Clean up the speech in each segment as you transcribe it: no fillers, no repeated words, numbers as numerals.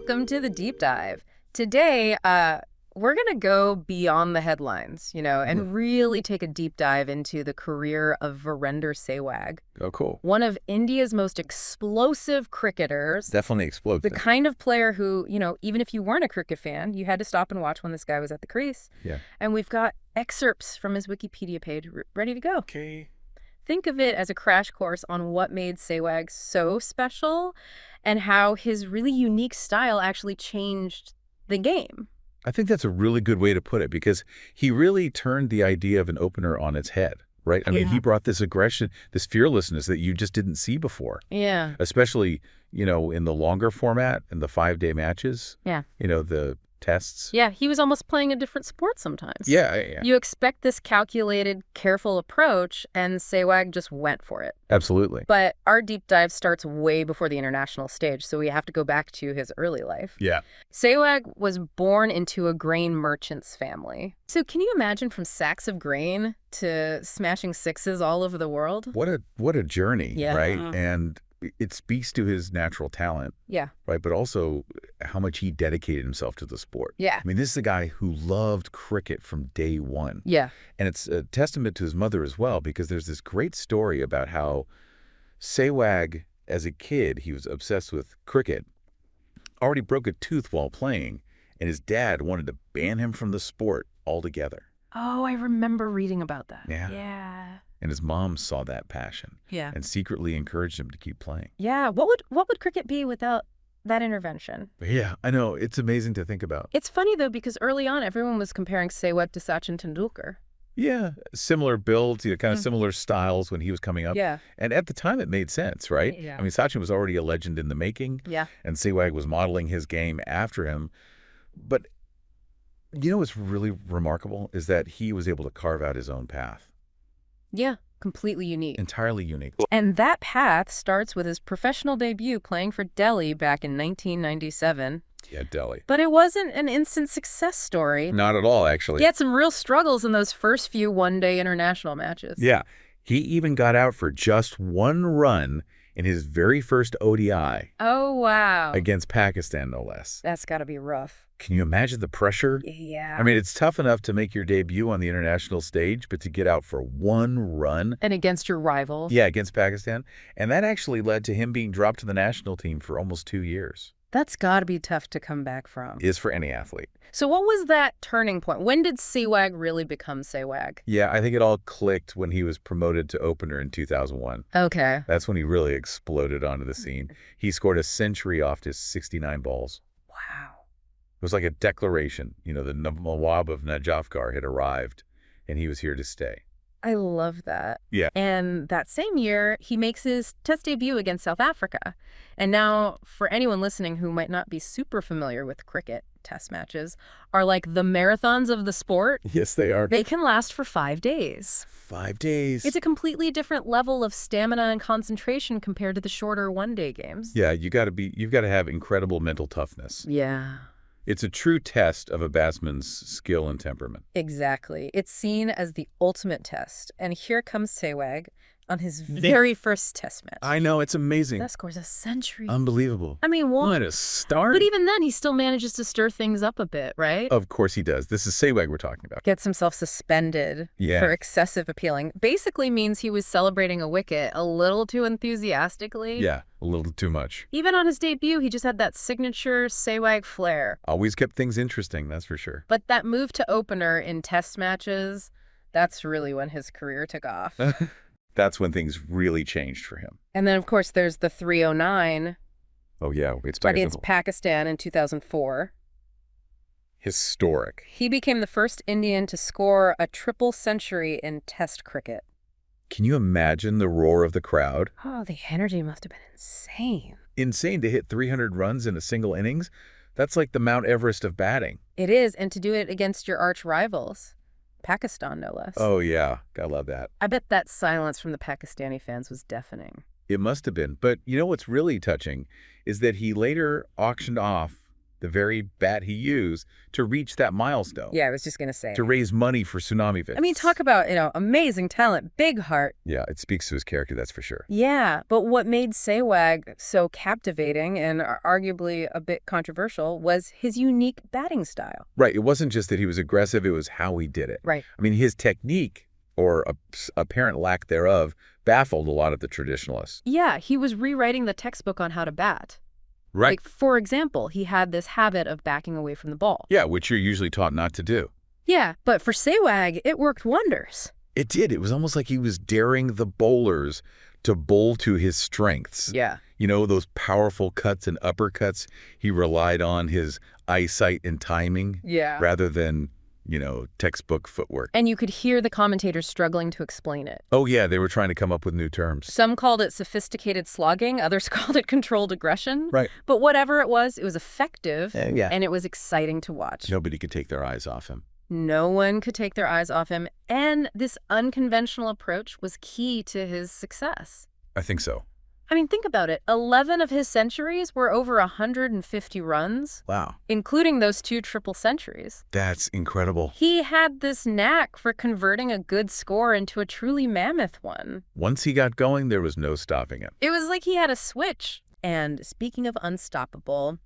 Welcome to the deep dive. Today, we're going to go beyond the headlines, and really take a deep dive into the career of Virender Sehwag. Oh, cool. One of India's most explosive cricketers. Definitely explosive. The kind of player who, even if you weren't a cricket fan, you had to stop and watch when this guy was at the crease. Yeah. And we've got excerpts from his Wikipedia page ready to go. Okay. Think of it as a crash course on what made Sehwag so special and how his really unique style actually changed the game. I think that's a really good way to put it, because he really turned the idea of an opener on its head, right? I mean, he brought this aggression, this fearlessness that you just didn't see before. Yeah. Especially, in the longer format, in the 5-day matches. Yeah. The tests. Yeah, he was almost playing a different sport sometimes. Yeah. You expect this calculated, careful approach, and Sehwag just went for it. Absolutely. But our deep dive starts way before the international stage, so we have to go back to his early life. Yeah. Sehwag was born into a grain merchant's family. So can you imagine from sacks of grain to smashing sixes all over the world? What a journey, Yeah. right? And it speaks to his natural talent. Yeah. Right, but also how much he dedicated himself to the sport. Yeah. I mean, this is a guy who loved cricket from day one. Yeah. And it's a testament to his mother as well, because there's this great story about how Sehwag, as a kid, he was obsessed with cricket, already broke a tooth while playing, and his dad wanted to ban him from the sport altogether. Oh, I remember reading about that. Yeah. Yeah. And his mom saw that passion and secretly encouraged him to keep playing. Yeah. What would cricket be without that intervention? Yeah, I know. It's amazing to think about. It's funny, though, because early on, everyone was comparing Sehwag to Sachin Tendulkar. Yeah, similar builds, kind of similar styles when he was coming up. Yeah. And at the time, it made sense, right? Yeah. I mean, Sachin was already a legend in the making. Yeah. And Sehwag was modeling his game after him. But what's really remarkable is that he was able to carve out his own path. Yeah. Completely unique. Entirely unique. And that path starts with his professional debut playing for Delhi back in 1997. Yeah, Delhi. But it wasn't an instant success story. Not at all, actually. He had some real struggles in those first few one-day international matches. Yeah. He even got out for just one run in his very first ODI. Oh, wow. Against Pakistan, no less. That's got to be rough. Can you imagine the pressure? Yeah. I mean, it's tough enough to make your debut on the international stage, but to get out for one run. And against your rival. Yeah, against Pakistan. And that actually led to him being dropped to the national team for almost 2 years. That's got to be tough to come back from. Is for any athlete. So what was that turning point? When did Sehwag really become Sehwag? Yeah, I think it all clicked when he was promoted to opener in 2001. Okay. That's when he really exploded onto the scene. He scored a century off his 69 balls. Wow. It was like a declaration. The Nawab of Najafgarh had arrived, and he was here to stay. I love that. Yeah. And that same year, he makes his test debut against South Africa. And now, for anyone listening who might not be super familiar with cricket, test matches are like the marathons of the sport. Yes, they are. They can last for 5 days. 5 days. It's a completely different level of stamina and concentration compared to the shorter one-day games. Yeah, you've got to have incredible mental toughness. Yeah. It's a true test of a batsman's skill and temperament. Exactly. It's seen as the ultimate test. And here comes Sehwag on his very first test match. I know, it's amazing. That scores a century. Unbelievable. I mean, What a start. But even then, he still manages to stir things up a bit, right? Of course he does. This is Sehwag we're talking about. Gets himself suspended for excessive appealing. Basically means he was celebrating a wicket a little too enthusiastically. Yeah, a little too much. Even on his debut, he just had that signature Sehwag flair. Always kept things interesting, that's for sure. But that move to opener in test matches, that's really when his career took off. That's when things really changed for him. And then, of course, there's the 309. Oh, yeah. It's against Pakistan in 2004. Historic. He became the first Indian to score a triple century in Test cricket. Can you imagine the roar of the crowd? Oh, the energy must have been insane. Insane to hit 300 runs in a single innings? That's like the Mount Everest of batting. It is, and to do it against your arch rivals. Pakistan, no less. Oh, yeah. I love that. I bet that silence from the Pakistani fans was deafening. It must have been. But what's really touching is that he later auctioned off the very bat he used to reach that milestone. Yeah, I was just going to say. To raise money for tsunami victims. I mean, talk about, amazing talent, big heart. Yeah, it speaks to his character, that's for sure. Yeah, but what made Sehwag so captivating and arguably a bit controversial was his unique batting style. Right, it wasn't just that he was aggressive, it was how he did it. Right. I mean, his technique, or apparent lack thereof, baffled a lot of the traditionalists. Yeah, he was rewriting the textbook on how to bat. Right. Like, for example, he had this habit of backing away from the ball. Yeah, which you're usually taught not to do. Yeah, but for Sehwag, it worked wonders. It did. It was almost like he was daring the bowlers to bowl to his strengths. Yeah. Those powerful cuts and uppercuts, he relied on his eyesight and timing. Yeah. Rather than, textbook footwork. And you could hear the commentators struggling to explain it. Oh, yeah, they were trying to come up with new terms. Some called it sophisticated slugging, others called it controlled aggression. Right. But whatever it was effective, Yeah. and it was exciting to watch. Nobody could take their eyes off him. No one could take their eyes off him, and this unconventional approach was key to his success. I think so. I mean, think about it. 11 of his centuries were over 150 runs. Wow. Including those 2 triple centuries. That's incredible. He had this knack for converting a good score into a truly mammoth one. Once he got going, there was no stopping him. It was like he had a switch. And speaking of unstoppable,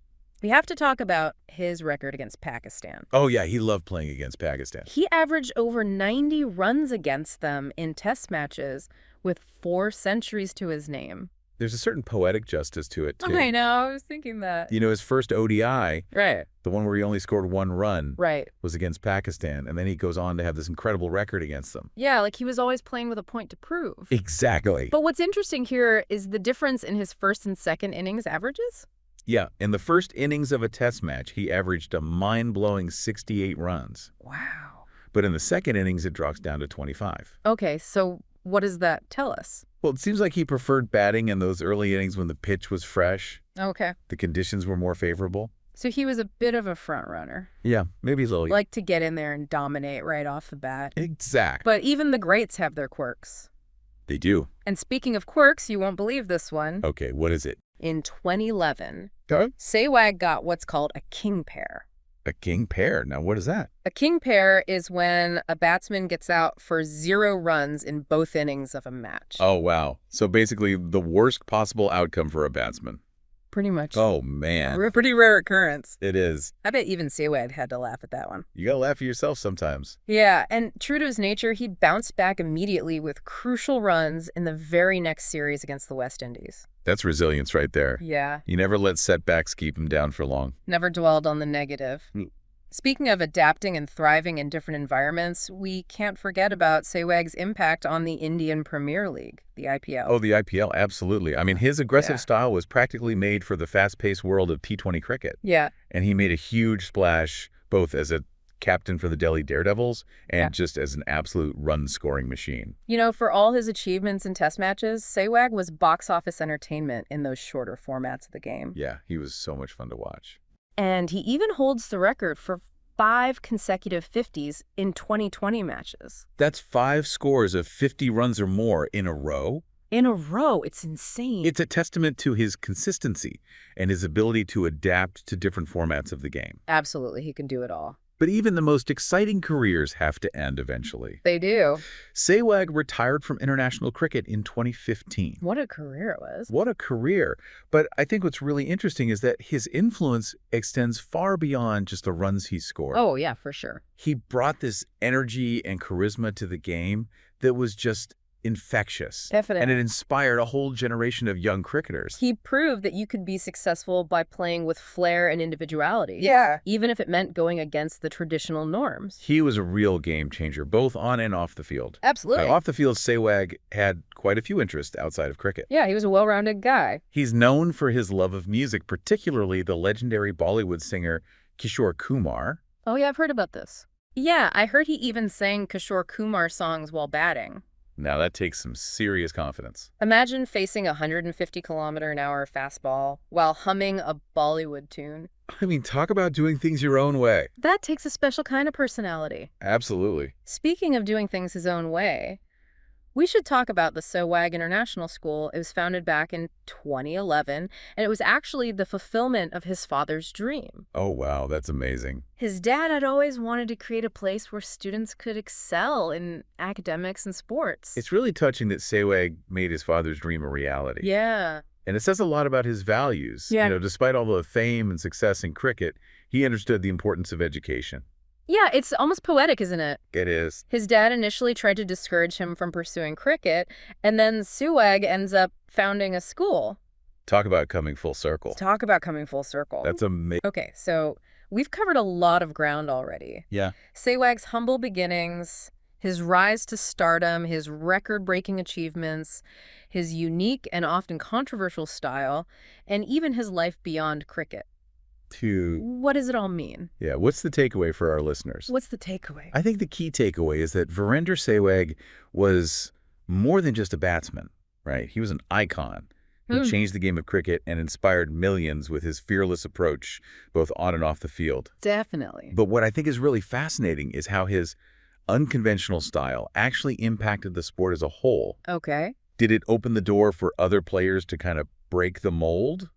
we have to talk about his record against Pakistan. Oh, yeah, he loved playing against Pakistan. He averaged over 90 runs against them in test matches with 4 centuries to his name. There's a certain poetic justice to it, too. I know, I was thinking that. His first ODI, Right. the one where he only scored 1 run, Right. was against Pakistan, and then he goes on to have this incredible record against them. Yeah, like he was always playing with a point to prove. Exactly. But what's interesting here is the difference in his first and second innings averages. Yeah, in the first innings of a test match, he averaged a mind-blowing 68 runs. Wow. But in the second innings, it drops down to 25. Okay, so what does that tell us? Well, it seems like he preferred batting in those early innings when the pitch was fresh. Okay. The conditions were more favorable. So he was a bit of a front runner. Yeah, maybe a little. Like to get in there and dominate right off the bat. Exact. But even the greats have their quirks. They do. And speaking of quirks, you won't believe this one. Okay, what is it? In 2011, Huh? Sehwag got what's called a king pair. A king pair. Now, what is that? A king pair is when a batsman gets out for 0 runs in both innings of a match. Oh, wow. So basically the worst possible outcome for a batsman. Pretty much. Oh, man. A pretty rare occurrence. It is. I bet even Sehwag had to laugh at that one. You gotta laugh at yourself sometimes. Yeah, and true to his nature, he bounced back immediately with crucial runs in the very next series against the West Indies. That's resilience right there. Yeah. You never let setbacks keep him down for long. Never dwelled on the negative. Speaking of adapting and thriving in different environments, we can't forget about Sehwag's impact on the Indian Premier League, the IPL. Oh, the IPL, absolutely. I mean, his aggressive Yeah. style was practically made for the fast-paced world of T20 cricket. Yeah. And he made a huge splash both as a captain for the Delhi Daredevils and Yeah. just as an absolute run-scoring machine. For all his achievements in test matches, Sehwag was box office entertainment in those shorter formats of the game. Yeah, he was so much fun to watch. And he even holds the record for 5 consecutive 50s in 2020 matches. That's 5 scores of 50 runs or more in a row. In a row. It's insane. It's a testament to his consistency and his ability to adapt to different formats of the game. Absolutely. He can do it all. But even the most exciting careers have to end eventually. They do. Sehwag retired from international cricket in 2015. What a career it was. What a career. But I think what's really interesting is that his influence extends far beyond just the runs he scored. Oh, yeah, for sure. He brought this energy and charisma to the game that was just infectious. Definitely. And it inspired a whole generation of young cricketers. He proved that you could be successful by playing with flair and individuality. Yeah. Even if it meant going against the traditional norms. He was a real game changer, both on and off the field. Absolutely. Off the field, Sehwag had quite a few interests outside of cricket. Yeah, he was a well-rounded guy. He's known for his love of music, particularly the legendary Bollywood singer Kishore Kumar. Oh, yeah, I've heard about this. Yeah, I heard he even sang Kishore Kumar songs while batting. Now that takes some serious confidence. Imagine facing a 150-kilometer-an-hour fastball while humming a Bollywood tune. I mean, talk about doing things your own way. That takes a special kind of personality. Absolutely. Speaking of doing things his own way, We should talk about the Sehwag International School. It was founded back in 2011, and it was actually the fulfillment of his father's dream. Oh, wow, that's amazing. His dad had always wanted to create a place where students could excel in academics and sports. It's really touching that Sehwag made his father's dream a reality. Yeah. And it says a lot about his values. Yeah. Despite all the fame and success in cricket, he understood the importance of education. Yeah, it's almost poetic, isn't it? It is. His dad initially tried to discourage him from pursuing cricket, and then Sehwag ends up founding a school. Talk about coming full circle. Talk about coming full circle. That's amazing. Okay, so we've covered a lot of ground already. Yeah. Sehwag's humble beginnings, his rise to stardom, his record-breaking achievements, his unique and often controversial style, and even his life beyond cricket. What does it all mean? Yeah, what's the takeaway for our listeners? What's the takeaway? I think the key takeaway is that Virender Sehwag was more than just a batsman, right? He was an icon who changed the game of cricket and inspired millions with his fearless approach, both on and off the field. Definitely. But what I think is really fascinating is how his unconventional style actually impacted the sport as a whole. Okay. Did it open the door for other players to kind of break the mold?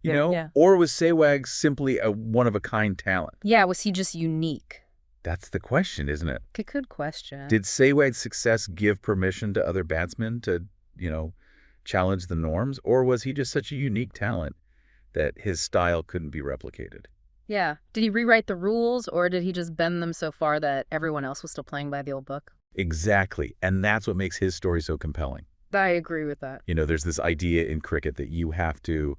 Yeah. Or was Sehwag simply a one-of-a-kind talent? Yeah, was he just unique? That's the question, isn't it? Good question. Did Sehwag's success give permission to other batsmen to, challenge the norms? Or was he just such a unique talent that his style couldn't be replicated? Yeah. Did he rewrite the rules, or did he just bend them so far that everyone else was still playing by the old book? Exactly. And that's what makes his story so compelling. I agree with that. There's this idea in cricket that you have to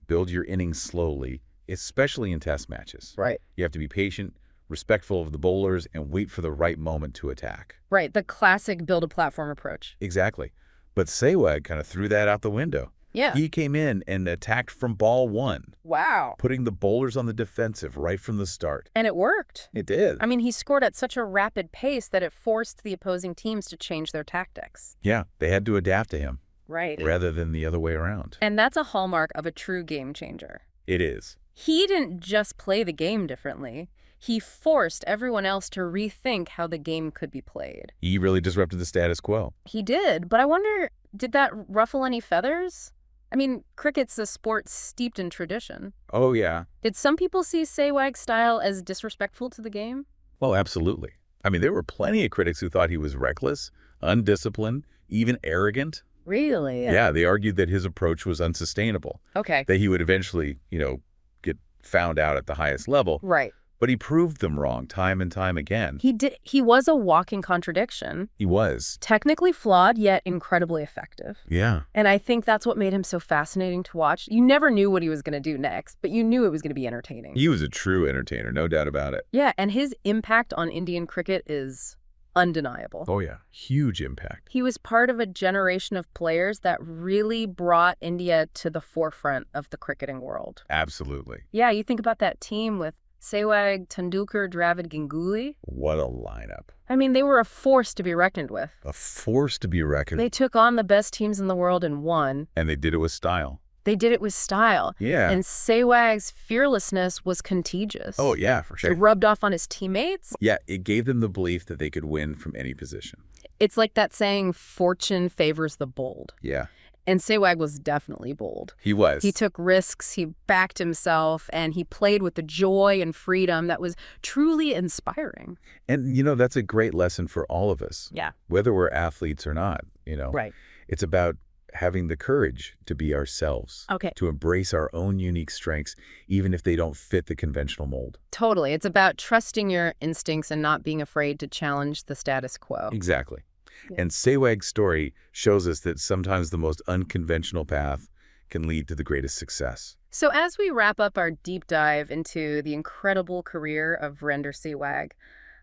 build your innings slowly, especially in test matches. Right. You have to be patient, respectful of the bowlers, and wait for the right moment to attack. Right. The classic build a platform approach. Exactly. But Sehwag kind of threw that out the window. Yeah. He came in and attacked from ball one. Wow. Putting the bowlers on the defensive right from the start. And it worked. It did. I mean, he scored at such a rapid pace that it forced the opposing teams to change their tactics. Yeah, they had to adapt to him. Right. Rather than the other way around. And that's a hallmark of a true game changer. It is. He didn't just play the game differently. He forced everyone else to rethink how the game could be played. He really disrupted the status quo. He did, but I wonder, did that ruffle any feathers? I mean, cricket's a sport steeped in tradition. Oh, yeah. Did some people see Sehwag's style as disrespectful to the game? Well, absolutely. I mean, there were plenty of critics who thought he was reckless, undisciplined, even arrogant. Really? Yeah, they argued that his approach was unsustainable. Okay. That he would eventually, get found out at the highest level. Right. But he proved them wrong time and time again. He did. He was a walking contradiction. He was. Technically flawed, yet incredibly effective. Yeah. And I think that's what made him so fascinating to watch. You never knew what he was going to do next, but you knew it was going to be entertaining. He was a true entertainer, no doubt about it. Yeah, and his impact on Indian cricket is undeniable. Oh, yeah. Huge impact. He was part of a generation of players that really brought India to the forefront of the cricketing world. Absolutely. Yeah, you think about that team with Sehwag, Tendulkar, Dravid, Ganguly. What a lineup. I mean, they were a force to be reckoned with. A force to be reckoned. They took on the best teams in the world and won. And they did it with style. They did it with style. Yeah. And Sehwag's fearlessness was contagious. Oh, yeah, for sure. It rubbed off on his teammates. Yeah, it gave them the belief that they could win from any position. It's like that saying, fortune favors the bold. Yeah. And Sehwag was definitely bold. He was. He took risks, he backed himself, and he played with the joy and freedom that was truly inspiring. And, that's a great lesson for all of us. Yeah. Whether we're athletes or not, Right. It's about having the courage to be ourselves. Okay. To embrace our own unique strengths, even if they don't fit the conventional mold. Totally. It's about trusting your instincts and not being afraid to challenge the status quo. Exactly. Yeah. And Sehwag's story shows us that sometimes the most unconventional path can lead to the greatest success. So as we wrap up our deep dive into the incredible career of Virender Sehwag, I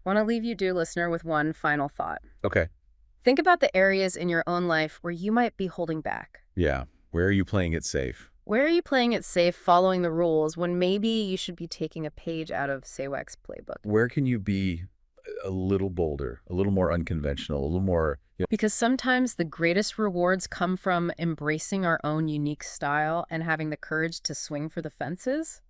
want to leave you, dear listener, with one final thought. Okay. Think about the areas in your own life where you might be holding back. Yeah. Where are you playing it safe? Where are you playing it safe, following the rules, when maybe you should be taking a page out of Sehwag's playbook? Where can you be a little bolder, a little more unconventional, a little more... Because sometimes the greatest rewards come from embracing our own unique style and having the courage to swing for the fences.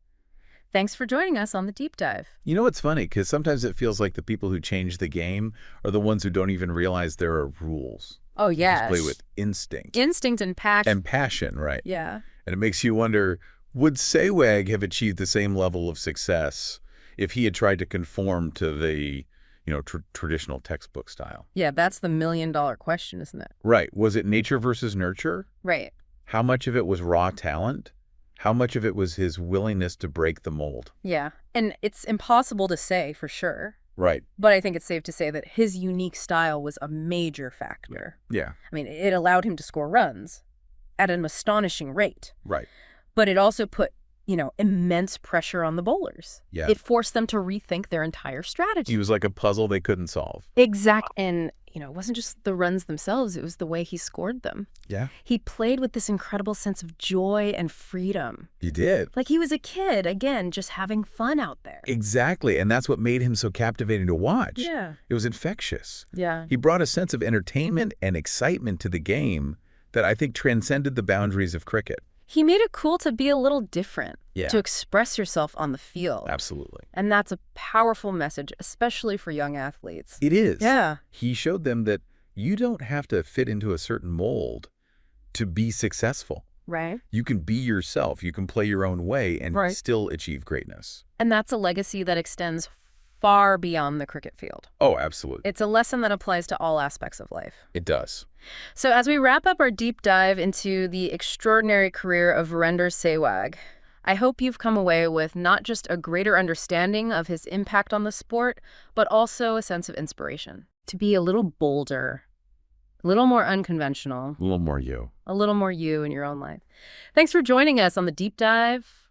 Thanks for joining us on the Deep Dive. You know what's funny? Because sometimes it feels like the people who change the game are the ones who don't even realize there are rules. Oh, yeah. Just play with instinct. Instinct and passion. And passion, right. Yeah. And it makes you wonder, would Sehwag have achieved the same level of success if he had tried to conform to the, traditional textbook style? Yeah, that's the million-dollar question, isn't it? Right. Was it nature versus nurture? Right. How much of it was raw talent? How much of it was his willingness to break the mold? Yeah. And it's impossible to say for sure. Right. But I think it's safe to say that his unique style was a major factor. Yeah. I mean, it allowed him to score runs at an astonishing rate. Right. But it also put, immense pressure on the bowlers. Yeah. It forced them to rethink their entire strategy. He was like a puzzle they couldn't solve. Exactly. And, it wasn't just the runs themselves. It was the way he scored them. Yeah. He played with this incredible sense of joy and freedom. He did. Like he was a kid, again, just having fun out there. Exactly. And that's what made him so captivating to watch. Yeah. It was infectious. Yeah. He brought a sense of entertainment and excitement to the game that I think transcended the boundaries of cricket. He made it cool to be a little different, Yeah. to express yourself on the field. Absolutely. And that's a powerful message, especially for young athletes. It is. Yeah. He showed them that you don't have to fit into a certain mold to be successful. Right. You can be yourself. You can play your own way and Right. still achieve greatness. And that's a legacy that extends far beyond the cricket field. Oh, absolutely. It's a lesson that applies to all aspects of life. It does. So as we wrap up our deep dive into the extraordinary career of Virender Sehwag, I hope you've come away with not just a greater understanding of his impact on the sport, but also a sense of inspiration. To be a little bolder, a little more unconventional, A little more you. a little more you in your own life. Thanks for joining us on the deep dive.